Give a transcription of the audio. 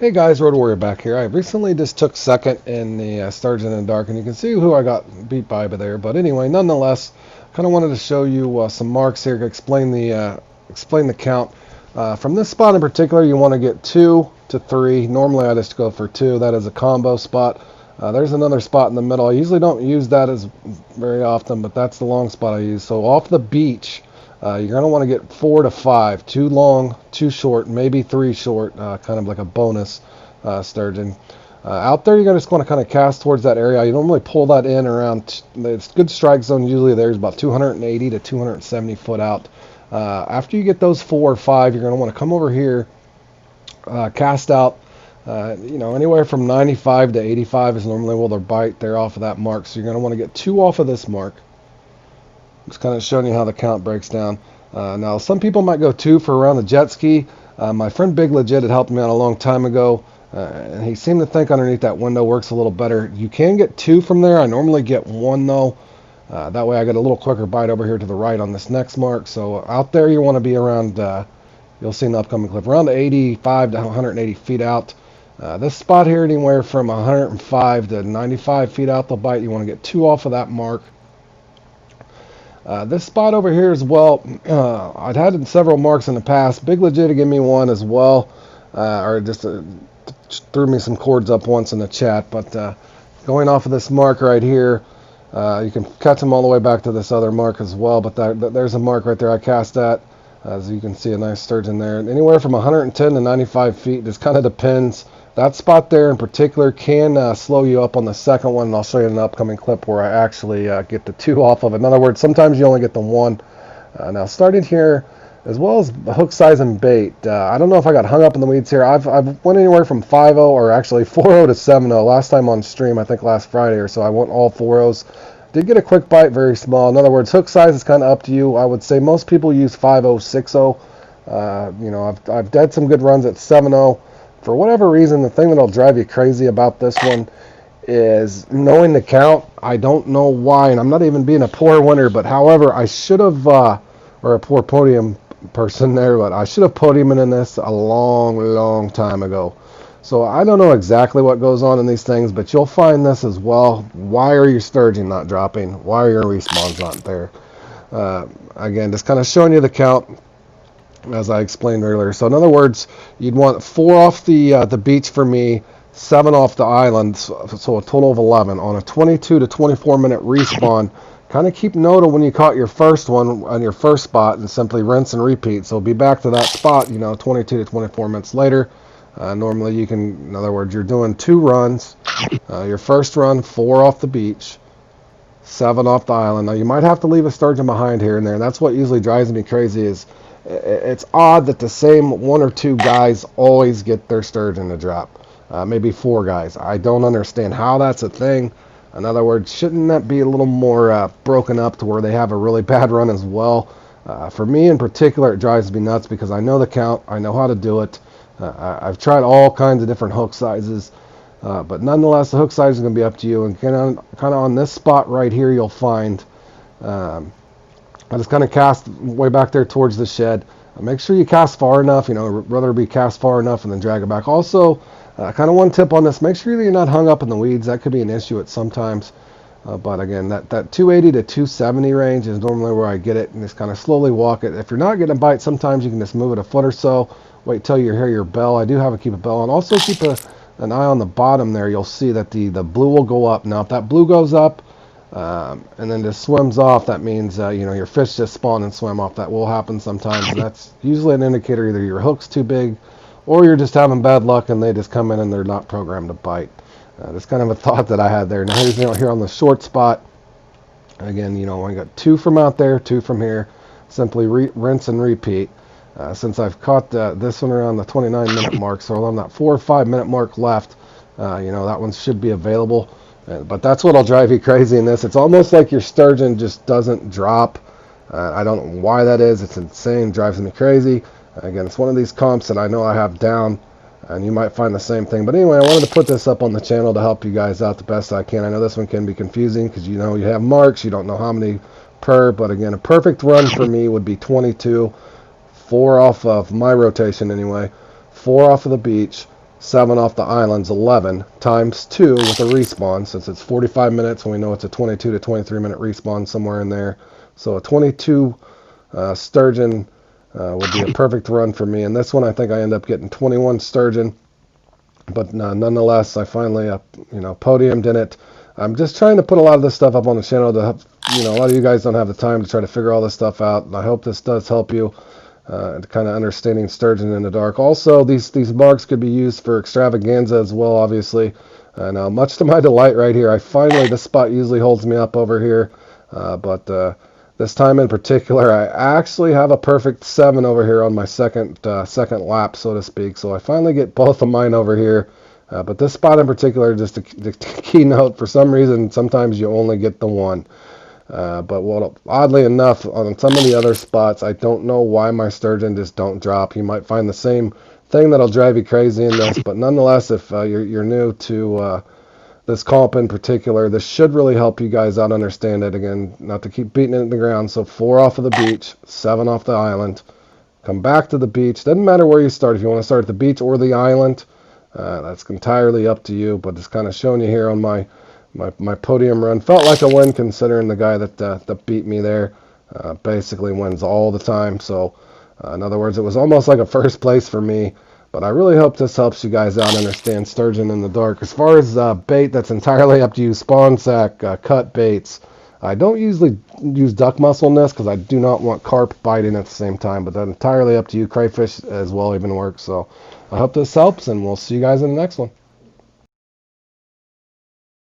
Hey guys, Road Warrior back here. I recently just took second in the Sturgeon in the Dark, and you can see who I got beat by there. But anyway, nonetheless, kind of wanted to show you some marks here, explain the count. From this spot in particular, you want to get 2 to 3. Normally, I just go for 2. That is a combo spot. There's another spot in the middle. I usually don't use that as very often, but that's the long spot I use. So off the beach, you're going to want to get 4 to 5, 2 long, 2 short, maybe 3 short, kind of like a bonus sturgeon. Out there, you're just going to kind of cast towards that area. You don't really pull that in around, it's good strike zone. Usually there's about 280 to 270 foot out. After you get those 4 or 5, you're going to want to come over here, cast out, anywhere from 95 to 85 is normally where they'll bite there off of that mark. So you're going to want to get 2 off of this mark. Just kind of showing you how the count breaks down. Now, some people might go 2 for around the jet ski. My friend Big Legit had helped me out a long time ago, and he seemed to think underneath that window works a little better. You can get 2 from there. I normally get 1 though. That way I get a little quicker bite over here to the right on this next mark. So out there you want to be around, you'll see in the upcoming clip, around 85 to 180 feet out. This spot here, anywhere from 105 to 95 feet out the bite, you want to get 2 off of that mark. This spot over here as well, I'd had several marks in the past. Big Legit to give me one as well, or just threw me some chords up once in the chat. But going off of this mark right here, you can catch them all the way back to this other mark as well. But there's a mark right there I cast at. As you can see, a nice sturgeon there. Anywhere from 110 to 95 feet, just kind of depends. That spot there in particular can slow you up on the second one, and I'll show you in an upcoming clip where I actually get the 2 off of it. In other words, sometimes you only get the 1. Now, starting here, as well as hook size and bait, I don't know if I got hung up in the weeds here. I've went anywhere from 5.0 or actually 4.0 to 7.0. Last time on stream, I think last Friday or so, I went all 4.0s. Did get a quick bite, very small. In other words, hook size is kind of up to you. I would say most people use 5.0, 6.0. I've did some good runs at 7.0. For whatever reason, the thing that'll drive you crazy about this one is knowing the count. I don't know why, and I'm not even being a poor winner, but however, I should have, or a poor podium person there, but I should have podiumed in this a long time ago. So I don't know exactly what goes on in these things, but you'll find this as well. Why are your sturgeon not dropping? Why are your respawns not there? Again, just kind of showing you the count, as I explained earlier. So in other words, you'd want 4 off the beach for me, 7 off the island, so a total of 11 on a 22 to 24 minute respawn. Kind of keep note of when you caught your first one on your first spot and simply rinse and repeat. So be back to that spot, 22 to 24 minutes later. Normally you can, in other words, you're doing 2 runs. Your first run, 4 off the beach, 7 off the island. Now you might have to leave a sturgeon behind here and there. And that's what usually drives me crazy is it's odd that the same 1 or 2 guys always get their sturgeon to drop. Maybe 4 guys. I don't understand how that's a thing. In other words, shouldn't that be a little more broken up to where they have a really bad run as well? For me in particular, it drives me nuts because I know the count. I know how to do it. I've tried all kinds of different hook sizes. But nonetheless, the hook size is going to be up to you. And kind of on this spot right here, you'll find... I just kind of cast way back there towards the shed. Make sure you cast far enough, rather be cast far enough and then drag it back. Also, kind of one tip on this, make sure that you're not hung up in the weeds. That could be an issue at sometimes. But again, that 280 to 270 range is normally where I get it, and just kind of slowly walk it. If you're not getting a bite, sometimes you can just move it a foot or so. Wait till you hear your bell. I do have to keep a bell on. Also keep an eye on the bottom there. You'll see that the blue will go up. Now, if that blue goes up, and then just swims off, that means your fish just spawn and swim off. That will happen sometimes, and that's usually an indicator either your hook's too big or you're just having bad luck and they just come in and they're not programmed to bite. That's kind of a thought that I had there. Now here's here on the short spot. Again, I got 2 from out there, 2 from here. Simply rinse and repeat. Since I've caught this one around the 29 minute mark, so on that 4 or 5 minute mark left, that one should be available. But that's what'll drive you crazy in this. It's almost like your sturgeon just doesn't drop. I don't know why that is. It's insane. Drives me crazy. Again, it's one of these comps that I know I have down, and you might find the same thing. But anyway, I wanted to put this up on the channel to help you guys out the best I can. I know this one can be confusing because you have marks. You don't know how many per. But again, a perfect run for me would be 22. 4 off of my rotation anyway. 4 off of the beach. 7 off the islands, 11 times 2 with a respawn, since it's 45 minutes and we know it's a 22 to 23 minute respawn somewhere in there. So a 22 sturgeon would be a perfect run for me. And this one I think I end up getting 21 sturgeon. But nonetheless, I finally podiumed in it. I'm just trying to put a lot of this stuff up on the channel to help, a lot of you guys don't have the time to try to figure all this stuff out. And I hope this does help you. Kind of understanding sturgeon in the dark. Also, these marks could be used for extravaganza as well, obviously. Now, much to my delight right here, this spot usually holds me up over here, but this time in particular, I actually have a perfect 7 over here on my second lap, so to speak. So I finally get both of mine over here. But this spot in particular, just the keynote, for some reason, sometimes you only get the one. But oddly enough, on some of the other spots, I don't know why my sturgeon just don't drop. You might find the same thing that'll drive you crazy in this, but nonetheless, if you're new to this comp in particular, this should really help you guys out understand it. Again, not to keep beating it in the ground. So 4 off of the beach, 7 off the island. Come back to the beach. Doesn't matter where you start. If you want to start at the beach or the island, that's entirely up to you. But it's kind of showing you here on my podium run. Felt like a win considering the guy that beat me there basically wins all the time. So in other words, it was almost like a first place for me. But I really hope this helps you guys out understand sturgeon in the dark. As far as bait, that's entirely up to you. Spawn sack, cut baits. I don't usually use duck muscle in this because I do not want carp biting at the same time. But that's entirely up to you. Crayfish as well even works. So I hope this helps, and we'll see you guys in the next one.